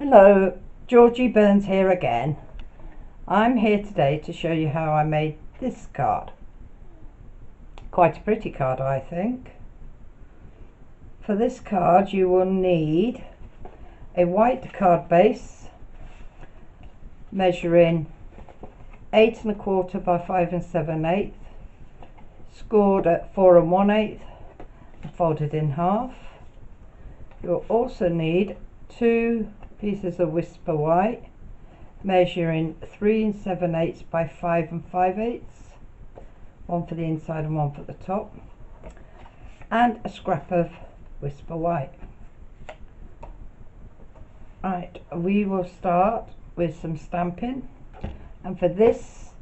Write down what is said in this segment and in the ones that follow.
Hello, Georgie Burns here again. I'm here today to show you how I made this card. Quite a pretty card, I think. For this card you will need a white card base measuring 8 1/4 by 5 7/8, scored at 4 1/8 and folded in half. You'll also need 2 pieces of Whisper white measuring 3 7/8 by 5 5/8, one for the inside and one for the top, and a scrap of Whisper white. Right, we will start with some stamping, and for this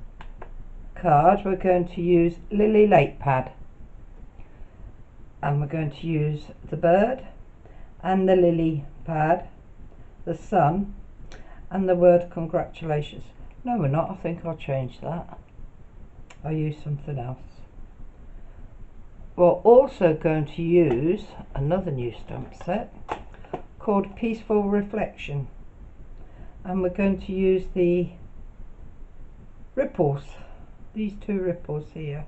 card we're going to use Lily Lake pad, and we're going to use the bird and the lily pad, the sun, and the word congratulations. No, we're not. I think I'll change that. I'll use something else. We're also going to use another new stamp set called Peaceful Reflection, and we're going to use the ripples, these 2 ripples here.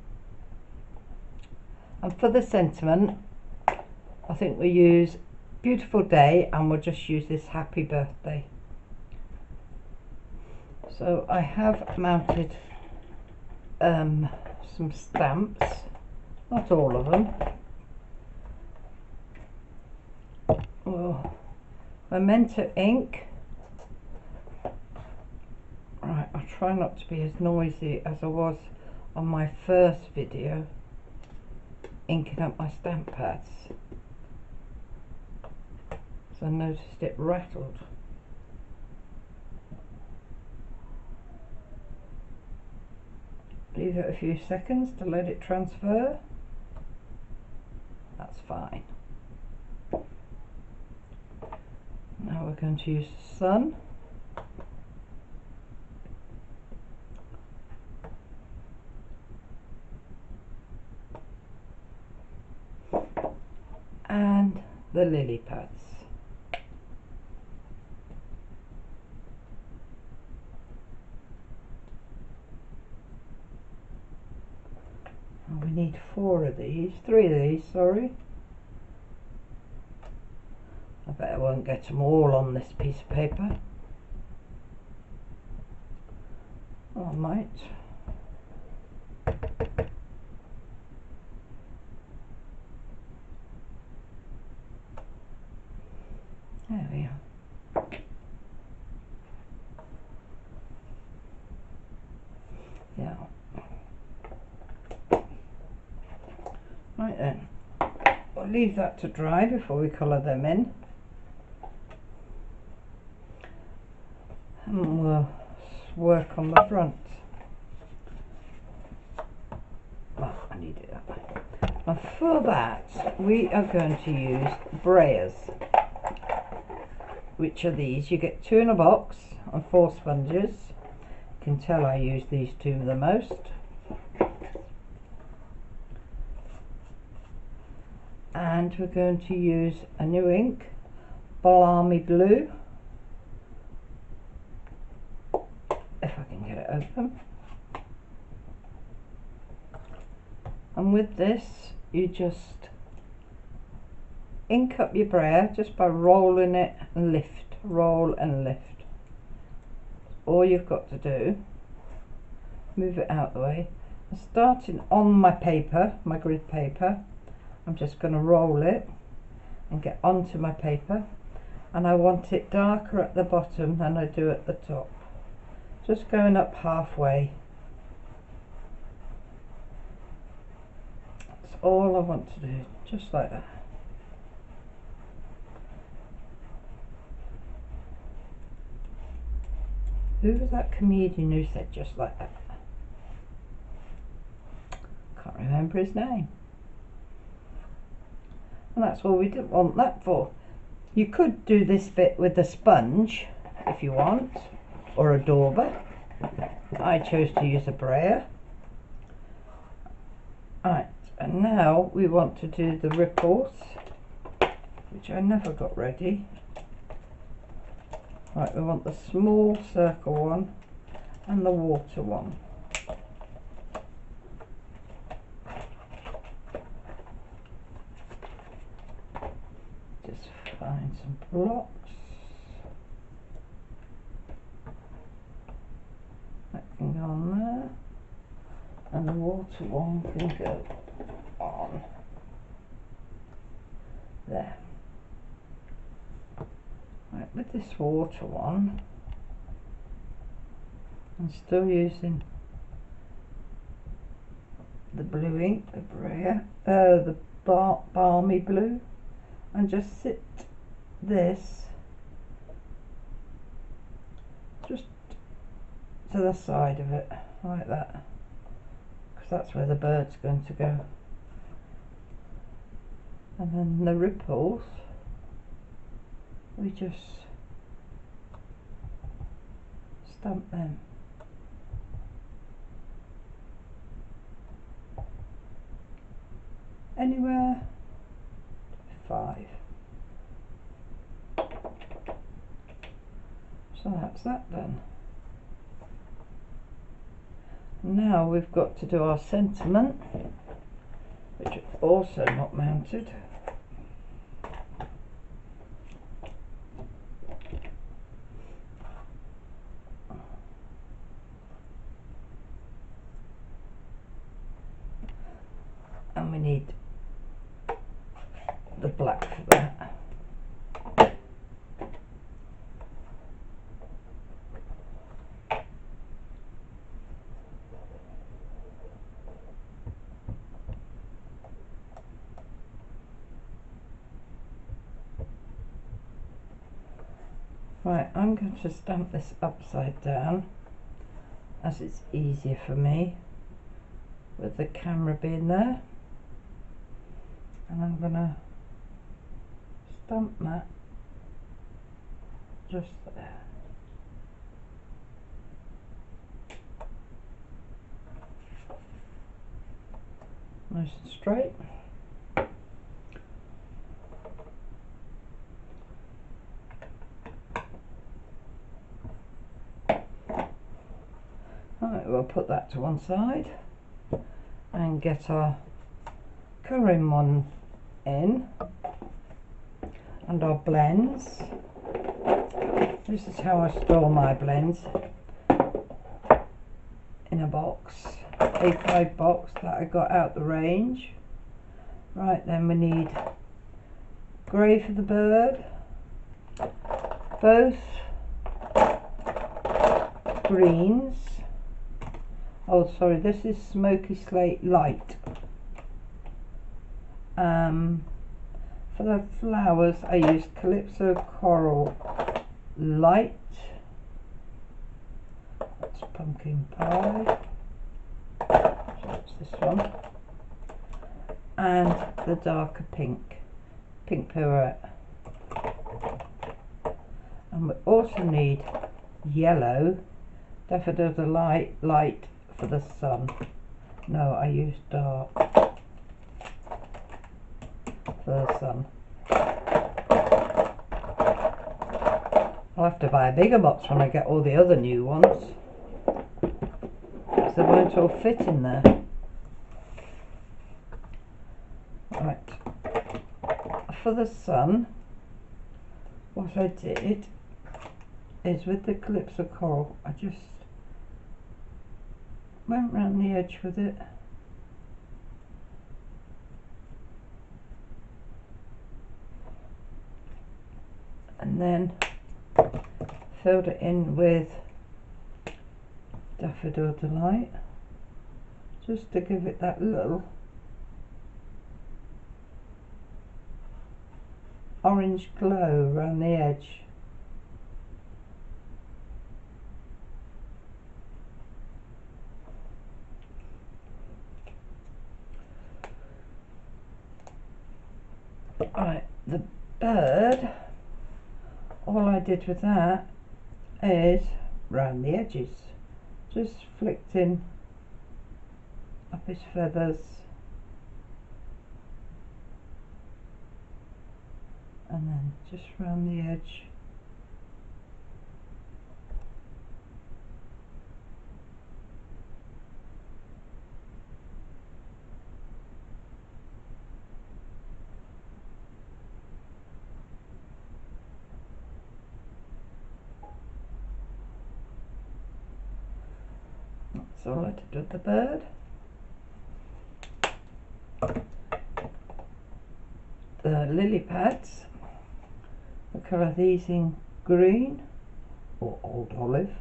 And for the sentiment, I think we'll use Beautiful Day, and we'll just use this Happy Birthday. So I have mounted some stamps, not all of them. Oh, we're meant to ink. Right, I'll try not to be as noisy as I was on my first video inking up my stamp pads. So I noticed it rattled. Leave it a few seconds to let it transfer. That's fine. Now we're going to use the sun. And the lily pads. We need 3 of these, sorry. I bet I won't get them all on this piece of paper. Oh, I might. There we are. Yeah. Right then, we'll leave that to dry before we colour them in, and we'll work on the front. Oh, I need it that way. And for that we are going to use brayers, which are these. You get 2 in a box and 4 sponges. You can tell I use these 2 the most. And we're going to use a new ink, Balmy Blue, if I can get it open. And with this you just ink up your brayer just by rolling it and lift, roll and lift. All you've got to do, move it out the way, and starting on my paper, my grid paper, I'm just going to roll it and get onto my paper, and I want it darker at the bottom than I do at the top, just going up halfway. That's all I want to do, just like that. Who was that comedian who said just like that? Can't remember his name. And that's all we didn't want that for. You could do this bit with a sponge if you want, or a dauber. I chose to use a brayer. Right, and now we want to do the ripples, which I never got ready. Right, we want the small circle one and the water one. Just find some blocks. That can go on there, and the water one can go on there. Right, with this water one, I'm still using the blue ink, the balmy blue, and just sit this just to the side of it like that, because that's where the bird's going to go. And then the ripples, we just stamp them. Anywhere 5. So that's that done. Now we've got to do our sentiment, which is also not mounted. And we need the black for that. Right, I'm going to stamp this upside down as it's easier for me with the camera being there, and I'm going to stamp that just there. Nice and straight. Right, we'll put that to one side and get our colouring one in, and our blends. This is how I store my blends, in a box, A5 box that I got out the range. Right, then we need grey for the bird, both greens. Oh sorry, this is Smoky Slate Light. For the flowers I used Calypso Coral Light. That's Pumpkin Pie. So that's this one. And the darker pink, Pink Pirouette. And we also need yellow, Daffodil Delight Light for the sun. No, I used dark for the sun. I'll have to buy a bigger box when I get all the other new ones, because they won't all fit in there. Right, for the sun, what I did is with the Calypso Coral, I just went round the edge with it, and then filled it in with Daffodil Delight, just to give it that little orange glow around the edge. Right, the bird, all I did with that is round the edges, just flicked in up his feathers, and then just round the edge That's all I did with the bird. The lily pads, I colour these in green or old olive.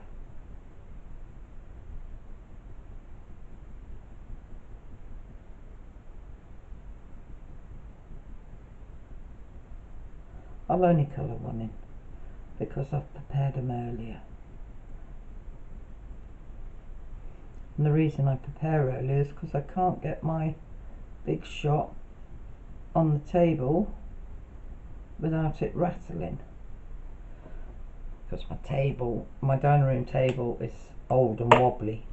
I'll only colour one in because I've prepared them earlier. And the reason I prepare earlier is because I can't get my big shot on the table without it rattling. Because my dining room table is old and wobbly.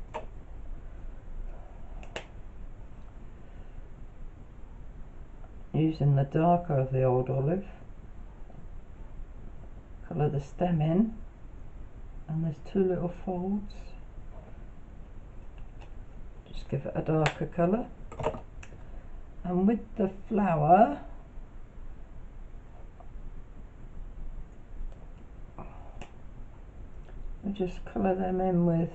Using the darker of the old olive, colour the stem in, and there's two little folds. Just give it a darker colour. And with the flower, I just colour them in with,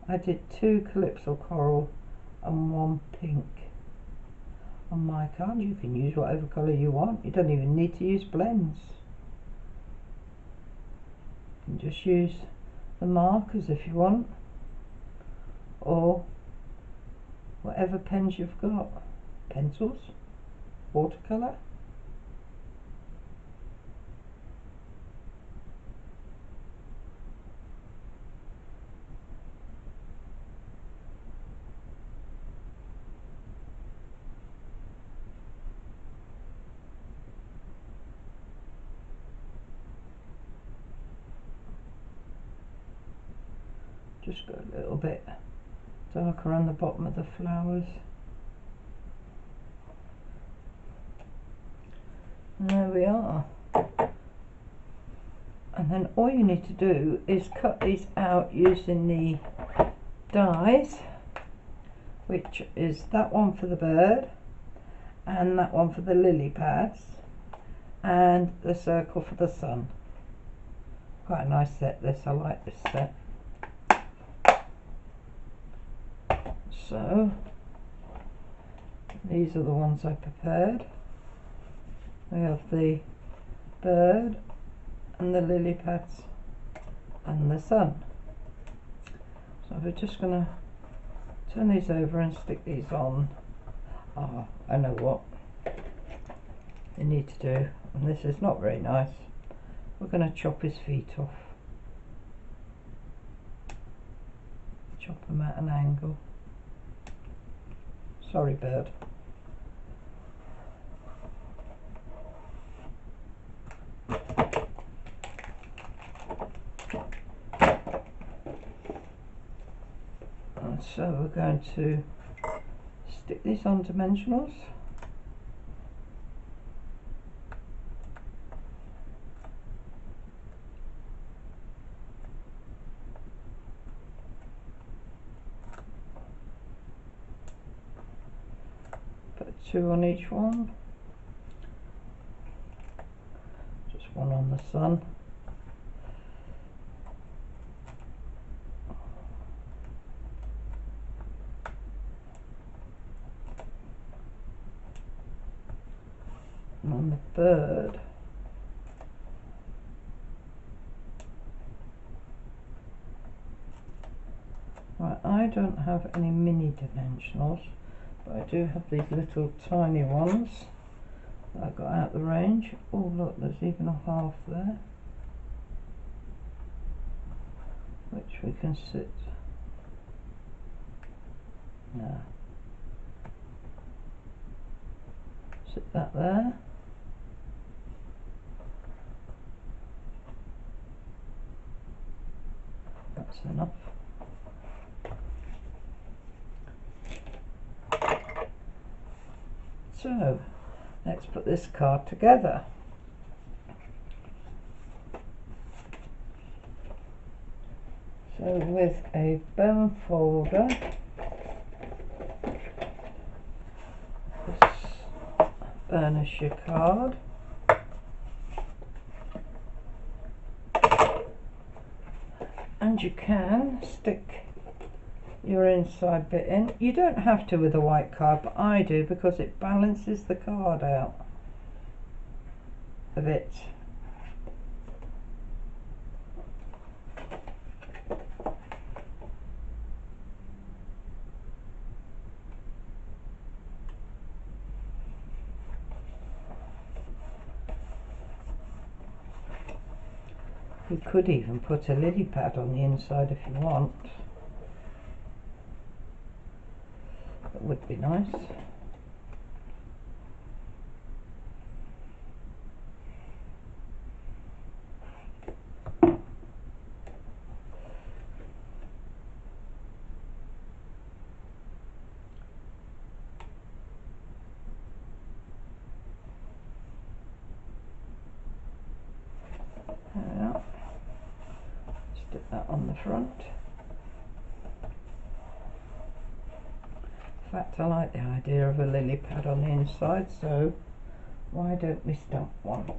I did 2 calypso coral and 1 pink. On my card, you can use whatever colour you want. You don't even need to use blends. You can just use the markers if you want, or whatever pens you've got. Pencils, watercolour. Just go a little bit darker on the bottom of the flowers. And there we are. And then all you need to do is cut these out using the dies, which is that one for the bird and that one for the lily pads and the circle for the sun. Quite a nice set this, I like this set. So these are the ones I prepared. We have the bird and the lily pads and the sun. So we're just going to turn these over and stick these on. Ah, I know what you need to do, and this is not very nice. We're going to chop his feet off. Chop them at an angle. Sorry, bird. And so we're going to stick these on dimensionals. Put 2 on each one. Just 1 on the sun. And on the bird, right, I don't have any mini dimensionals, but I do have these little tiny ones that I got out the range. Oh look, there's even a half there, which we can sit. Now, sit that there. That's enough. So let's put this card together. So with a bone folder, burnish your card. And you can stick your inside bit in. You don't have to with a white card, but I do because it balances the card out a bit. You could even put a lily pad on the inside if you want. That would be nice. Stick that on the front. In fact, I like the idea of a lily pad on the inside, so why don't we stamp one?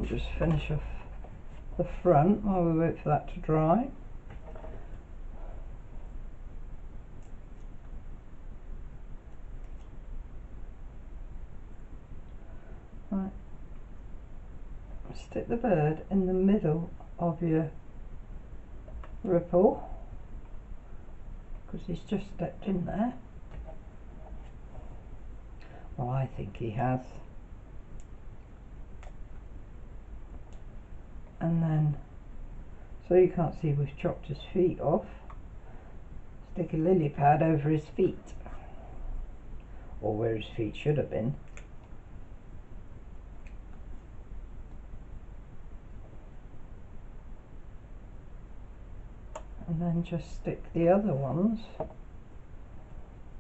Just finish off the front while we wait for that to dry. Right. Stick the bird in the middle of your ripple because he's just stepped in there. Well, I think he has. And then, so you can't see we've chopped his feet off, stick a lily pad over his feet, or where his feet should have been. And then just stick the other ones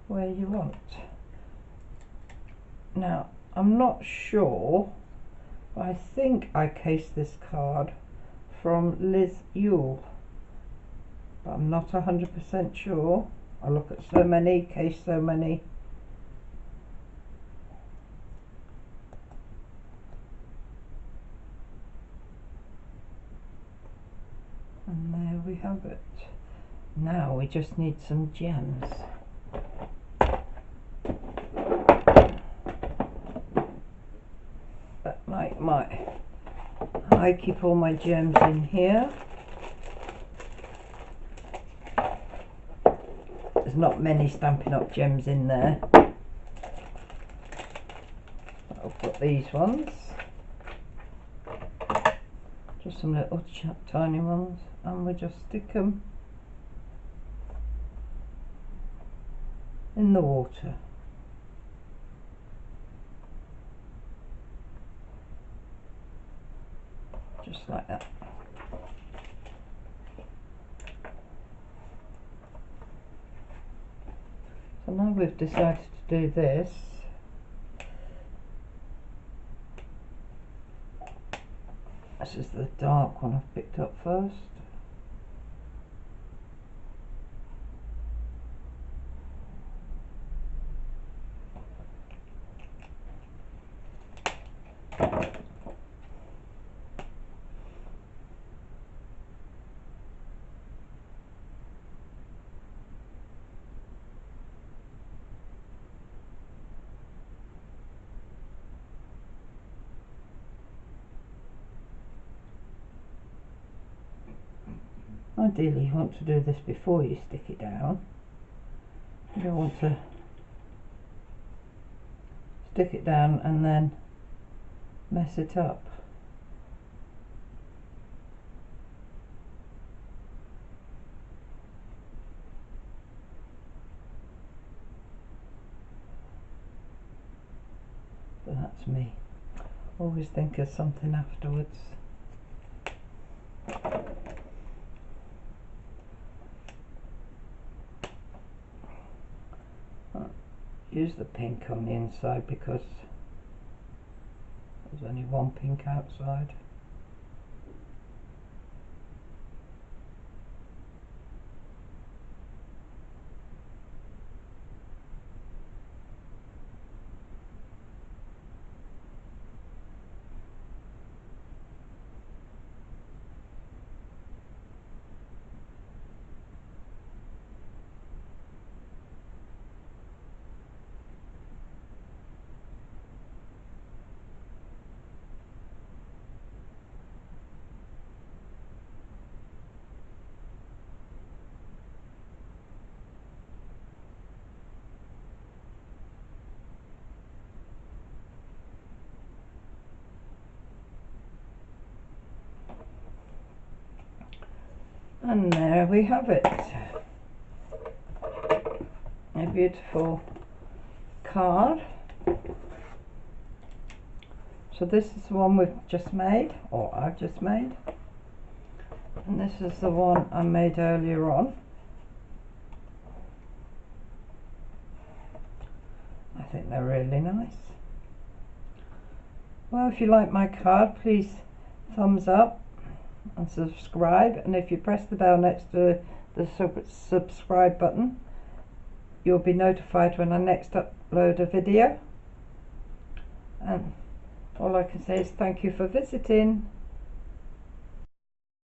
where you want. Now, I'm not sure, but I think I cased this card from Liz Yule, but I'm not 100% sure. I look at so many, case so many. And there we have it. Now we just need some gems. But like I keep all my gems in here. There's not many Stampin' Up gems in there. I'll put these ones. Just some little tiny ones, and we just stick them in the water. Just like that. So now we've decided to do this. This is the dark one I've picked up first. Ideally you want to do this before you stick it down. You don't want to stick it down and then mess it up. But that's me. Always think of something afterwards. use the pink on the inside because there's only one pink outside. And there we have it, a beautiful card. So this is the one we've just made, or I've just made, and this is the one I made earlier on. I think they're really nice. Well, if you like my card, please thumbs up and subscribe, and if you press the bell next to the subscribe button, you'll be notified when I next upload a video. And all I can say is thank you for visiting.